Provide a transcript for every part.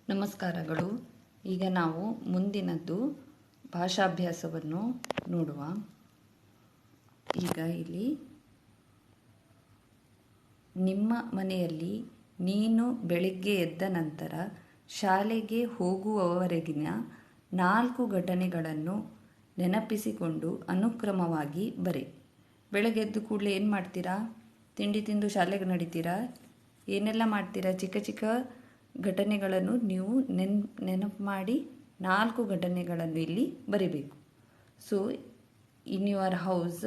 ನಮಸ್ಕಾರಗಳು. ಈಗ ನಾವು ಮುಂದಿನದ್ದು ಭಾಷಾಭ್ಯಾಸವನ್ನು ನೋಡುವ. ಈಗ ಇಲ್ಲಿ ನಿಮ್ಮ ಮನೆಯಲ್ಲಿ ನೀನು ಬೆಳಿಗ್ಗೆ ಎದ್ದ ನಂತರ ಶಾಲೆಗೆ ಹೋಗುವವರೆಗಿನ 4 ಘಟನೆಗಳನ್ನು ನೆನಪಿಸಿಕೊಂಡು ಅನುಕ್ರಮವಾಗಿ ಬರೆ. ಬೆಳಗ್ಗೆ ಎದ್ದು ಕೂಡಲೇ ಏನು ಮಾಡ್ತೀರಾ? ತಿಂಡಿ ತಿಂದು ಶಾಲೆಗೆ ನಡೀತೀರಾ? ಏನೆಲ್ಲ ಮಾಡ್ತೀರಾ? ಚಿಕ್ಕ ಚಿಕ್ಕ ಘಟನೆಗಳನ್ನು ನೀವು ನೆನಪು ಮಾಡಿ 4 ಘಟನೆಗಳನ್ನು ಇಲ್ಲಿ ಬರಿಬೇಕು. So in your house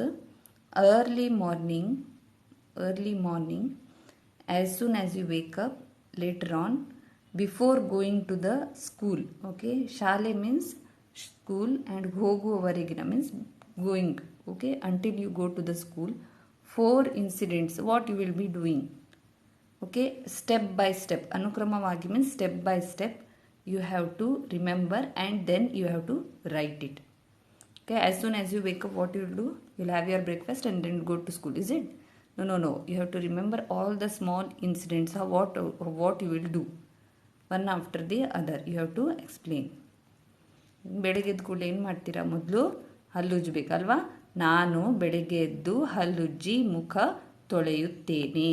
early morning as soon as you wake up, later on before going to the school. Okay, ಶಾಲೆ means school and ಹೋಗುವವರೆಗಿನ means going. Okay, until you go to the school. 4 incidents what you will be doing. Okay, step by step, ಅನುಕ್ರಮವಾಗಿ means step by step you have to remember and then you have to write it. Okay, as soon as you wake up, what you will do? You'll have your breakfast and then go to school, is it? No, you have to remember all the small incidents of what you will do, one after the other you have to explain. ಬೆಳಗ್ಗೆ ಎದ್ದು ಕೂಡಲೇ ಏನು ಮಾಡ್ತೀರಾ? ಮೊದಲು ಹಲ್ಲುಜ್ಜಬೇಕಲ್ವಾ? ನಾನು ಬೆಳಗ್ಗೆ ಎದ್ದು ಹಲ್ಲುಜ್ಜಿ ಮುಖ ತೊಳೆಯುತ್ತೇನೆ.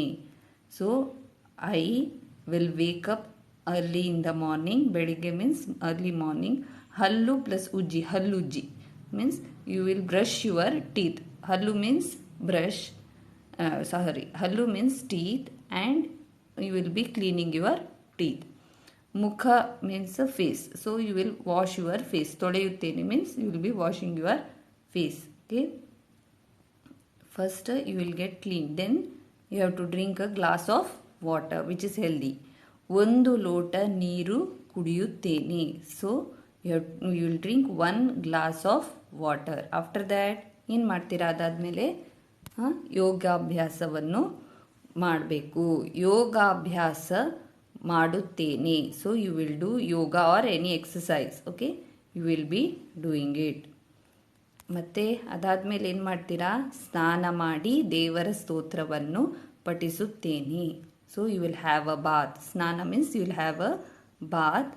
So I will wake up early in the morning. ಬೆಳಿಗ್ಗೆ ಮೀನ್ಸ್ ಅರ್ಲಿ ಮಾರ್ನಿಂಗ್. ಹಲ್ಲು ಪ್ಲಸ್ ಉಜ್ಜಿ, ಹಲ್ಲುಜ್ಜಿ means you will brush your teeth. Hallu means brush, hallu means teeth, and you will be cleaning your teeth. Mukha means face, so you will wash your face. Todeyuttene means you will be washing your face. Okay, first you will get clean, then you have to drink a glass of water which is healthy. ಒಂದು ಲೋಟ ನೀರು ಕುಡಿಯುತ್ತೇನೆ. So you will drink 1 glass of water. After that ಏನು ಮಾಡ್ತೀರಾ? ಅದಾದಮೇಲೆ ಯೋಗಾಭ್ಯಾಸವನ್ನು ಮಾಡಬೇಕು. ಯೋಗಾಭ್ಯಾಸ ಮಾಡುತ್ತೇನೆ. So you will do yoga or any exercise. Okay, you will be doing it. ಮತ್ತು ಅದಾದಮೇಲೆ ಏನು ಮಾಡ್ತೀರಾ? ಸ್ನಾನ ಮಾಡಿ ದೇವರ ಸ್ತೋತ್ರವನ್ನು ಪಠಿಸುತ್ತೇನೆ. So you will have a bath. ಸ್ನಾನ means you will have a bath.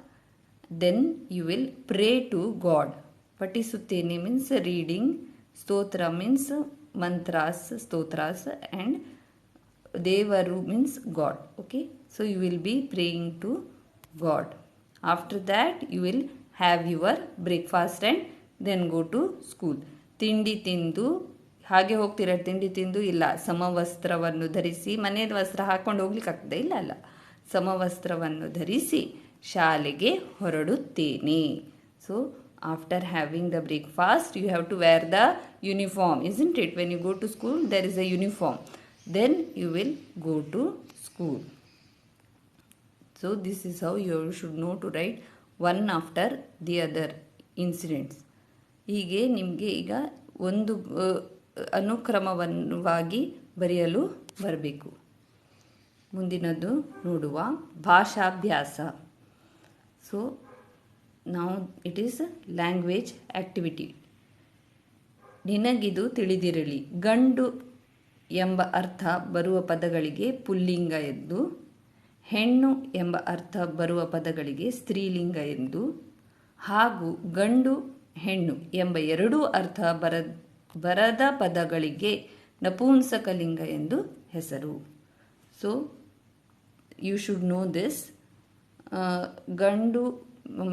Then you will pray to God. ಪಠಿಸುತ್ತೇನೆ means reading. ಸ್ತೋತ್ರ means mantras, stotras, and ದೇವರು means God. Okay, so you will be praying to God. After that you will have your breakfast and then go to school. ತಿಂಡಿ ತಿಂದು ಹಾಗೆ ಹೋಗ್ತೀರಾ? ತಿಂಡಿ ತಿಂದು ಇಲ್ಲ, ಸಮವಸ್ತ್ರವನ್ನು ಧರಿಸಿ. ಮನೆಯ ವಸ್ತ್ರ ಹಾಕೊಂಡು ಹೋಗ್ಲಿಕ್ಕೆ ಆಗ್ತದೆ? ಇಲ್ಲ, ಸಮವಸ್ತ್ರವನ್ನು ಧರಿಸಿ ಶಾಲೆಗೆ ಹೊರಡುತ್ತೇನೆ. So after having the breakfast you have to wear the uniform, isn't it? When you go to school there is a uniform, then you will go to school. So this is how you should know to write one after the other incidents. ಹೀಗೆ ನಿಮಗೆ ಈಗ ಒಂದು ಅನುಕ್ರಮವಾಗಿ ಬರೆಯಲು ಬರಬೇಕು. ಮುಂದಿನದ್ದು ನೋಡುವ ಭಾಷಾಭ್ಯಾಸ. So ನಾವು it is language activity. ನಿನಗಿದು ತಿಳಿದಿರಲಿ. ಗಂಡು ಎಂಬ ಅರ್ಥ ಬರುವ ಪದಗಳಿಗೆ ಪುಲ್ಲಿಂಗ ಎಂದು, ಹೆಣ್ಣು ಎಂಬ ಅರ್ಥ ಬರುವ ಪದಗಳಿಗೆ ಸ್ತ್ರೀಲಿಂಗ ಎಂದು, ಹಾಗೂ ಗಂಡು ಹೆಣ್ಣು ಎಂಬ ಎರಡೂ ಅರ್ಥ ಬರದ ಪದಗಳಿಗೆ ನಪುಂಸಕಲಿಂಗ ಎಂದು ಹೆಸರು. So you should know this. ಗಂಡು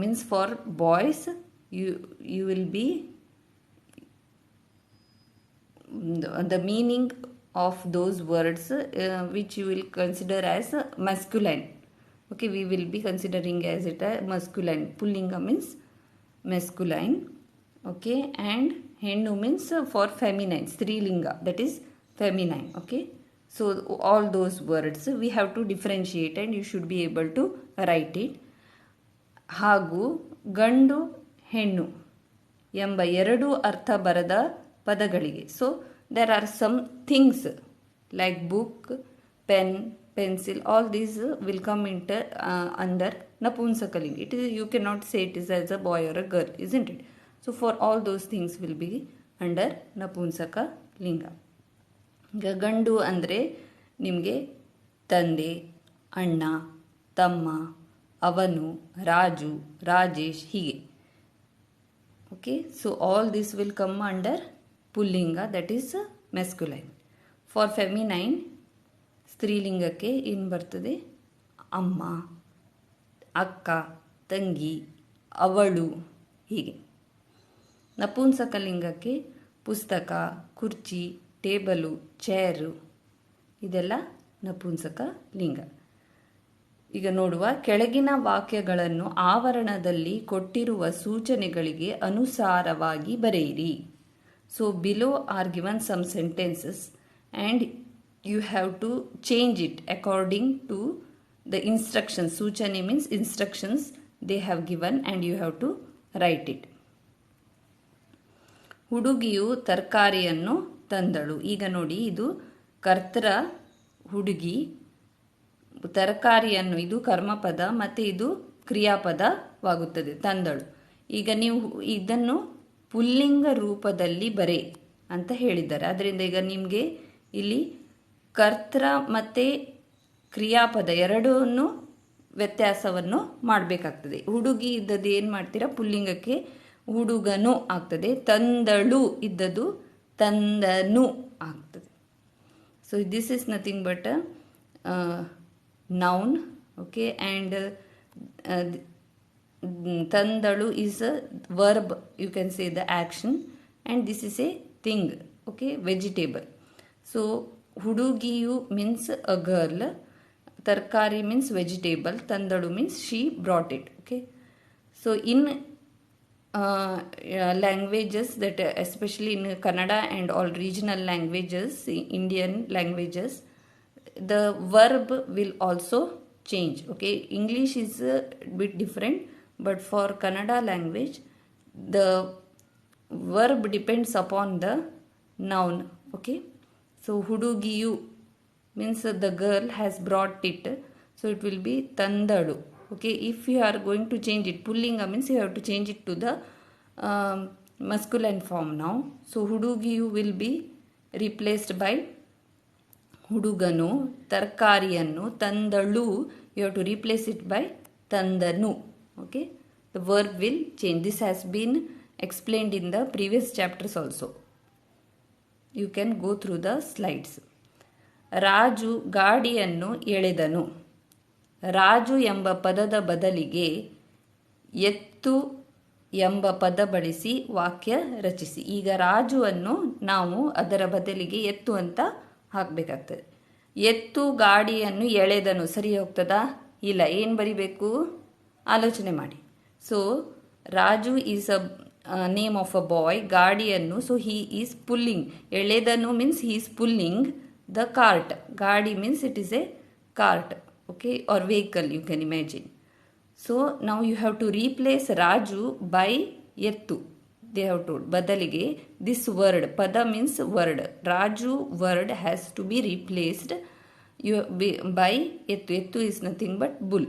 means for boys you will be the meaning of those words which you will consider as masculine. Okay, we will be considering as it a masculine. Pullinga means masculine. Okay, and hennu means for feminine. Strilinga, that is feminine. Okay, so all those words we have to differentiate and you should be able to write it. ಹಾಗೂ ಗಂಡು ಹೆಣ್ಣು ಎಂಬ ಎರಡೂ ಅರ್ಥ ಬರದ ಪದಗಳಿಗೆ. So there are some things like book, pen, pencil, all these will come into under napumsakaling. It is, you cannot say it is as a boy or a girl, isn't it? So for all those things will be under napumsakalinga. ಈಗ ಗಂಡು ಅಂದರೆ ನಿಮಗೆ ತಂದೆ, ಅಣ್ಣ, ತಮ್ಮ, ಅವನು, ರಾಜು, ರಾಜೇಶ್, ಹೀಗೆ. Okay, so all this will come under ಪುಲ್ಲಿಂಗ, that is masculine. For feminine, ಸ್ತ್ರೀಲಿಂಗಕ್ಕೆ ಏನು ಬರ್ತದೆ? ಅಮ್ಮ, ಅಕ್ಕ, ತಂಗಿ, ಅವಳು, ಹೀಗೆ. ನಪುಂಸಕಲಿಂಗಕ್ಕೆ ಪುಸ್ತಕ, ಕುರ್ಚಿ, ಟೇಬಲು, ಚೇರು, ಇದೆಲ್ಲ ನಪುಂಸಕ ಲಿಂಗ. ಈಗ ನೋಡುವ, ಕೆಳಗಿನ ವಾಕ್ಯಗಳನ್ನು ಆವರಣದಲ್ಲಿ ಕೊಟ್ಟಿರುವ ಸೂಚನೆಗಳಿಗೆ ಅನುಸಾರವಾಗಿ ಬರೆಯಿರಿ. So below are given some sentences and you have to change it according to the instructions. Suchane means instructions they have given and you have to write it. ಹುಡುಗಿಯು ತರಕಾರಿಯನ್ನು ತಂದಳು. ಈಗ ನೋಡಿ, ಇದು ಕರ್ತರ ಹುಡುಗಿ, ತರಕಾರಿಯನ್ನು, ಇದು ಕರ್ಮಪದ ಮತ್ತು ಇದು ಕ್ರಿಯಾಪದವಾಗುತ್ತದೆ, ತಂದಳು. ಈಗ ನೀವು ಇದನ್ನು ಪುಲ್ಲಿಂಗ ರೂಪದಲ್ಲಿ ಬರೆ ಅಂತ ಹೇಳಿದ್ದಾರೆ. ಅದರಿಂದ ಈಗ ನಿಮಗೆ ಇಲ್ಲಿ ಕರ್ತರ ಮತ್ತು ಕ್ರಿಯಾಪದ ಎರಡನ್ನು ವ್ಯತ್ಯಾಸವನ್ನು ಮಾಡಬೇಕಾಗ್ತದೆ. ಹುಡುಗಿ ಇದ್ದದ್ದು ಏನು ಮಾಡ್ತೀರಾ? ಪುಲ್ಲಿಂಗಕ್ಕೆ ಹುಡುಗನು ಆಗ್ತದೆ. ತಂದಳು ಇದ್ದದ್ದು ತಂದನು ಆಗ್ತದೆ. So this is nothing but noun. Okay, and ತಂದಳು is a verb, you can say the action, and this is a thing. Okay, vegetable. So ಹುಡುಗಿಯು ಮೀನ್ಸ್ ಅ ಗರ್ಲ್, ತರಕಾರಿ ಮೀನ್ಸ್ ವೆಜಿಟೇಬಲ್, ತಂದಳು means she brought it. Okay, so in languages that especially in Kannada and all regional languages, Indian languages, the verb will also change. Okay, English is a bit different, but for Kannada language the verb depends upon the noun. Okay, so hudugiyu means the girl has brought it, so it will be tandadu. Okay, if you are going to change it, pullinga means you have to change it to the masculine form now. So hudugiyu will be replaced by huduganu. Tarkariyannu tandalu, you have to replace it by tandanu. Okay, the verb will change. This has been explained in the previous chapters also. You can go through the slides. Raju ಗಾಡಿಯನ್ನು ಎಳೆದನು. ರಾಜು ಎಂಬ ಪದದ ಬದಲಿಗೆ ಎತ್ತು ಎಂಬ ಪದ ಬಳಸಿ ವಾಕ್ಯ ರಚಿಸಿ. ಈಗ ರಾಜುವನ್ನು ನಾವು ಅದರ ಬದಲಿಗೆ ಎತ್ತು ಅಂತ ಹಾಕಬೇಕಾಗ್ತದೆ. ಎತ್ತು ಗಾಡಿಯನ್ನು ಎಳೆದನು ಸರಿ ಹೋಗ್ತದಾ? ಇಲ್ಲ. ಏನು ಬರಿಬೇಕು? ಆಲೋಚನೆ ಮಾಡಿ. So Raju is a name of a boy, ಗಾಡಿಯನ್ನು, ಸೊ ಹಿ ಈಸ್ ಪುಲ್ಲಿಂಗ್. ಎಳೆದನು means he is pulling the cart. Gaadi means it is a cart, okay, or vehicle, you can imagine. So now you have to replace Raju by Yettu. They have told badalige this word, pada means word, Raju word has to be replaced by Yettu. Yettu is nothing but bull.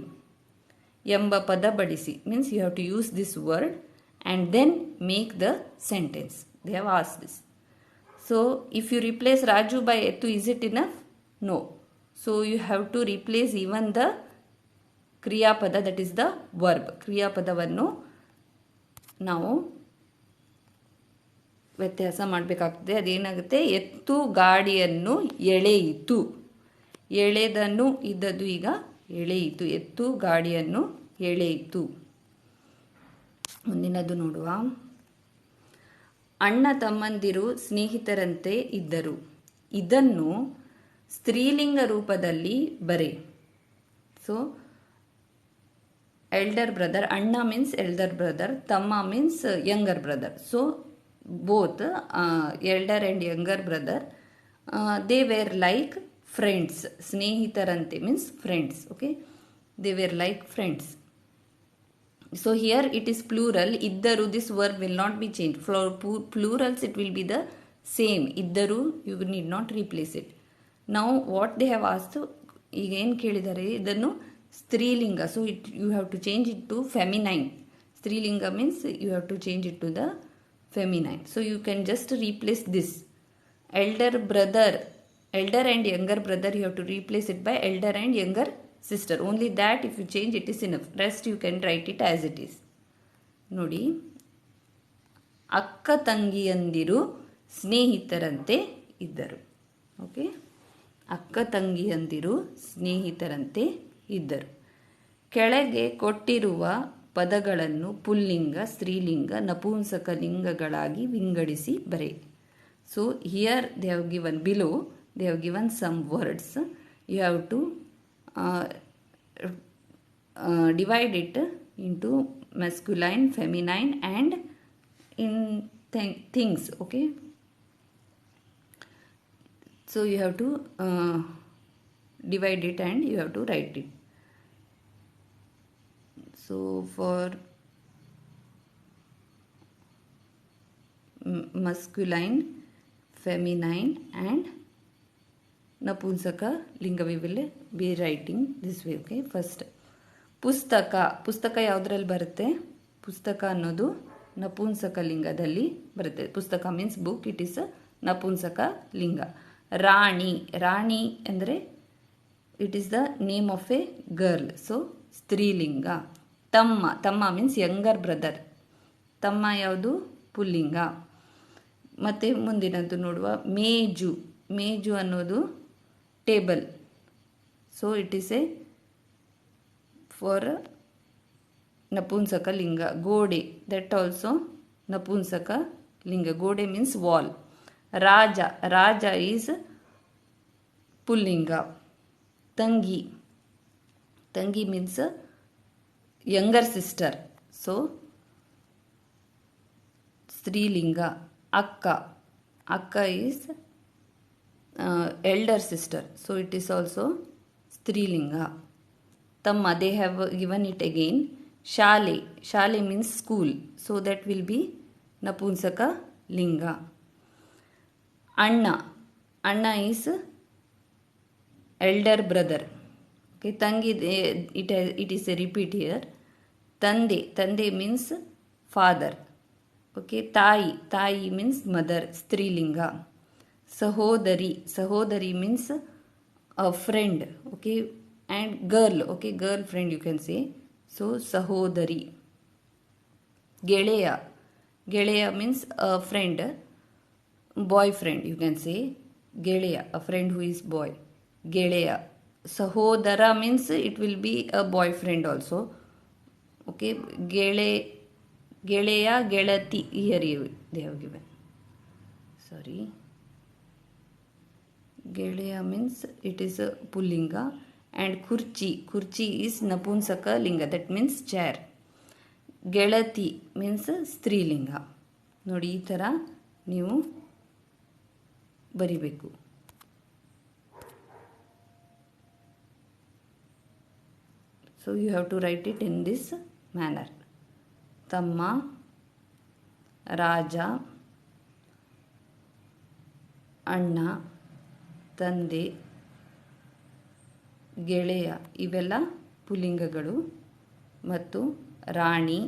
Yamba pada badisi means you have to use this word and then make the sentence. They have asked this. So if you replace Raju by Ettu, is it enough? No. So you have to replace even the Kriya Pada, that is the verb. Kriya Padavannu ನಾವು ವ್ಯತ್ಯಾಸ ಮಾಡಬೇಕಾಗ್ತದೆ. ಅದೇನಾಗುತ್ತೆ? ಎತ್ತು ಗಾಡಿಯನ್ನು ಎಳೆಯಿತು. ಎಳೆದನು ಇದ್ದದ್ದು ಈಗ ಎಳೆಯಿತು. ಎತ್ತು ಗಾಡಿಯನ್ನು ಎಳೆಯಿತು. ಮುಂದಿನದು ನೋಡುವ. ಅಣ್ಣ ತಮ್ಮಂದಿರು ಸ್ನೇಹಿತರಂತೆ ಇದ್ದರು. ಇದನ್ನು ಸ್ತ್ರೀಲಿಂಗ ರೂಪದಲ್ಲಿ ಬರೆ. ಸೊ ಎಲ್ಡರ್ ಬ್ರದರ್, ಅಣ್ಣ ಮೀನ್ಸ್ ಎಲ್ಡರ್ ಬ್ರದರ್, ತಮ್ಮ means younger brother. So both elder and younger brother, they were like friends. ಸ್ನೇಹಿತರಂತೆ means friends. Okay, they were like friends. So here it is plural. Iddaru, this verb will not be changed. For plurals it will be the same. Iddaru, you need not replace it. Now what they have asked, ಈಗ ಏನು ಕೇಳಿದ್ದಾರೆ? ಇದನ್ನು ಸ್ತ್ರೀಲಿಂಗ. So you have to change it to feminine. ಸ್ತ್ರೀಲಿಂಗ means you have to change it to the feminine. So you can just replace this. Elder brother, elder and younger brother, you have to replace it by elder and younger sister. Only that if you change it is enough. Rest you can write it as it is. ನೋಡಿ, ಅಕ್ಕ ತಂಗಿಯಂದಿರು ಸ್ನೇಹಿತರಂತೆ ಇದ್ದರು. Okay, ಅಕ್ಕ ತಂಗಿಯಂದಿರು ಸ್ನೇಹಿತರಂತೆ ಇದ್ದರು. ಕೆಳಗೆ ಕೊಟ್ಟಿರುವ ಪದಗಳನ್ನು ಪುಲ್ಲಿಂಗ, ಸ್ತ್ರೀಲಿಂಗ, ನಪುಂಸಕಲಿಂಗಗಳಾಗಿ ವಿಂಗಡಿಸಿ ಬರೆ. So here they have given, below they have given some words. You have to divide it into masculine, feminine and in things. Okay, so you have to divide it and you have to write it. So for masculine, feminine and napumsaka linga we will be writing this way. Okay, first ಪುಸ್ತಕ. ಪುಸ್ತಕ ಯಾವುದ್ರಲ್ಲಿ ಬರುತ್ತೆ? ಪುಸ್ತಕ ಅನ್ನೋದು ನಪುಂಸಕ ಲಿಂಗದಲ್ಲಿ ಬರುತ್ತೆ. ಪುಸ್ತಕ means book, it is ನಪುಂಸಕ ಲಿಂಗ. ರಾಣಿ, ರಾಣಿ ಅಂದರೆ it is the name of a girl, so ಸ್ತ್ರೀಲಿಂಗ. ತಮ್ಮ, ತಮ್ಮ ಮೀನ್ಸ್ ಯಂಗರ್ ಬ್ರದರ್. ತಮ್ಮ ಯಾವುದು? ಪುಲ್ಲಿಂಗ. ಮತ್ತು ಮುಂದಿನದ್ದು ನೋಡುವ, ಮೇಜು. ಮೇಜು ಅನ್ನೋದು table, so it is A for napumsaka linga. Gode, that also napumsaka linga. Gode means wall. Raja, Raja is pullinga. Tangi, Tangi means younger sister, so strilinga. Akka, Akka is elder sister, so it is also strilinga. Tamma, they have given it again. Shale, Shale means school, so that will be napumsaka linga. Anna, Anna is elder brother. Okay, Tangi, it is a repeat here. Tande, Tande means father. Okay, Tai, Tai means mother, strilinga. Sahodari, Sahodari means a friend. Okay, and girl, okay, girlfriend you can say, so sahodari. Geleya, Geleya means a friend, boyfriend you can say. Geleya, a friend who is boy. Geleya. Sahodara means it will be a boyfriend also. Okay, Geleya, Gelati, here they have given, sorry. Geleya means it is a pullinga. And kurchi, kurchi is napumsaka linga, that means chair. Gelati means ಸ್ತ್ರೀಲಿಂಗ. ನೋಡಿ, ಈ ಥರ ನೀವು ಬರಿಬೇಕು. So you have to write it in this manner. ತಮ್ಮ, ರಾಜ, ಅಣ್ಣ, ತಂದೆ, ಗೆಳೆಯ, ಇವೆಲ್ಲ ಪುಲ್ಲಿಂಗಗಳು. ಮತ್ತು ರಾಣಿ,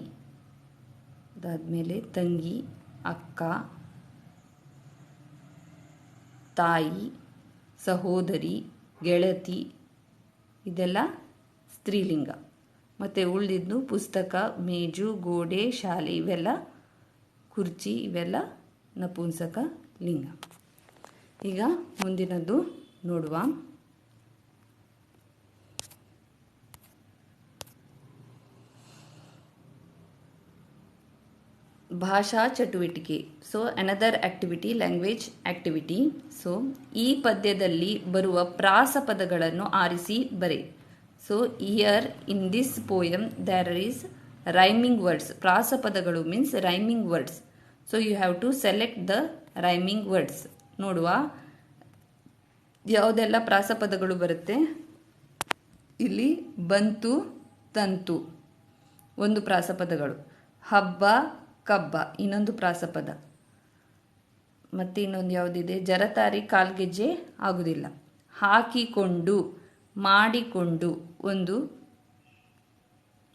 ಅದಾದಮೇಲೆ ತಂಗಿ, ಅಕ್ಕ, ತಾಯಿ, ಸಹೋದರಿ, ಗೆಳತಿ, ಇದೆಲ್ಲ ಸ್ತ್ರೀಲಿಂಗ. ಮತ್ತು ಉಳಿದಿದ್ದು ಪುಸ್ತಕ, ಮೇಜು, ಗೋಡೆ, ಶಾಲೆ, ಇವೆಲ್ಲ ಕುರ್ಚಿ, ಇವೆಲ್ಲ ನಪುಂಸಕ ಲಿಂಗ. ಈಗ ಮುಂದಿನದ್ದು ನೋಡುವ. ಭಾಷಾ ಚಟುವಟಿಕೆ. So another activity, language activity. So ಈ ಪದ್ಯದಲ್ಲಿ ಬರುವ ಪ್ರಾಸಪದಗಳನ್ನು ಆರಿಸಿ ಬರೆ. So here in this poem there is rhyming words. ಪ್ರಾಸಪದಗಳು means rhyming words. So you have to select the rhyming words. ನೋಡುವ ಯಾವುದೆಲ್ಲ ಪ್ರಾಸಪದಗಳು ಬರುತ್ತೆ. ಇಲ್ಲಿ ಬಂತು, ತಂತು ಒಂದು ಪ್ರಾಸಪದಗಳು. ಹಬ್ಬ, ಕಬ್ಬ ಇನ್ನೊಂದು ಪ್ರಾಸಪದ. ಮತ್ತು ಇನ್ನೊಂದು ಯಾವುದಿದೆ? ಜರತಾರಿ, ಕಾಲ್ಗೆಜ್ಜೆ ಆಗುವುದಿಲ್ಲ. ಹಾಕಿಕೊಂಡು, ಮಾಡಿಕೊಂಡು ಒಂದು.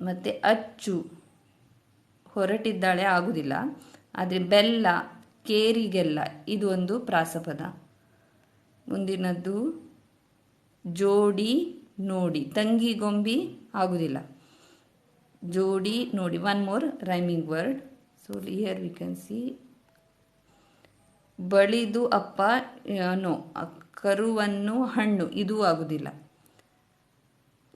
ಮತ್ತು ಅಚ್ಚು, ಹೊರಟಿದ್ದಾಳೆ ಆಗುವುದಿಲ್ಲ. ಆದರೆ ಬೆಲ್ಲ, ಕೇರಿಗೆಲ್ಲ ಇದು ಒಂದು ಪ್ರಾಸಪದ. ಮುಂದಿನದ್ದು ಜೋಡಿ, ನೋಡಿ. ತಂಗಿ ಗೊಂಬಿ ಆಗೋದಿಲ್ಲ. ಜೋಡಿ ನೋಡಿ. One more rhyming word. So here we can see ಬಳಿದು ಅಪ್ಪ ನೋ. ಕರುವನ್ನು ಹಣ್ಣು ಇದು ಆಗುವುದಿಲ್ಲ.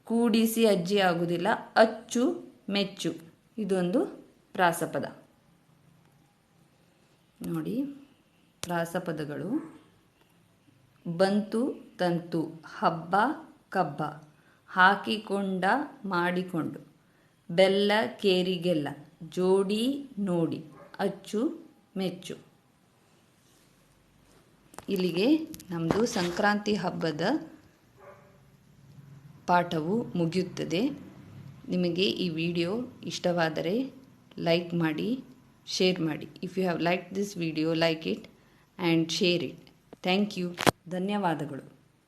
ಕೂಡಿಸಿ ಅಜ್ಜಿ ಆಗುವುದಿಲ್ಲ. ಅಚ್ಚು ಮೆಚ್ಚು ಇದೊಂದು ಪ್ರಾಸಪದ. ನೋಡಿ ಪ್ರಾಸಪದಗಳು. ಬಂತು ತಂತು, ಹಬ್ಬ ಕಬ್ಬ, ಹಾಕಿಕೊಂಡ ಮಾಡಿಕೊಂಡು, ಬೆಲ್ಲ ಕೇರಿಗೆಲ್ಲ, ಜೋಡಿ ನೋಡಿ, ಅಚ್ಚು ಮೆಚ್ಚು. ಇಲ್ಲಿಗೆ ನಮ್ಮದು ಸಂಕ್ರಾಂತಿ ಹಬ್ಬದ ಪಾಠವು ಮುಗಿಯುತ್ತದೆ. ನಿಮಗೆ ಈ ವಿಡಿಯೋ ಇಷ್ಟವಾದರೆ ಲೈಕ್ ಮಾಡಿ, ಶೇರ್ ಮಾಡಿ. If you have like this video, like it and share it. Thank you. ಧನ್ಯವಾದಗಳು.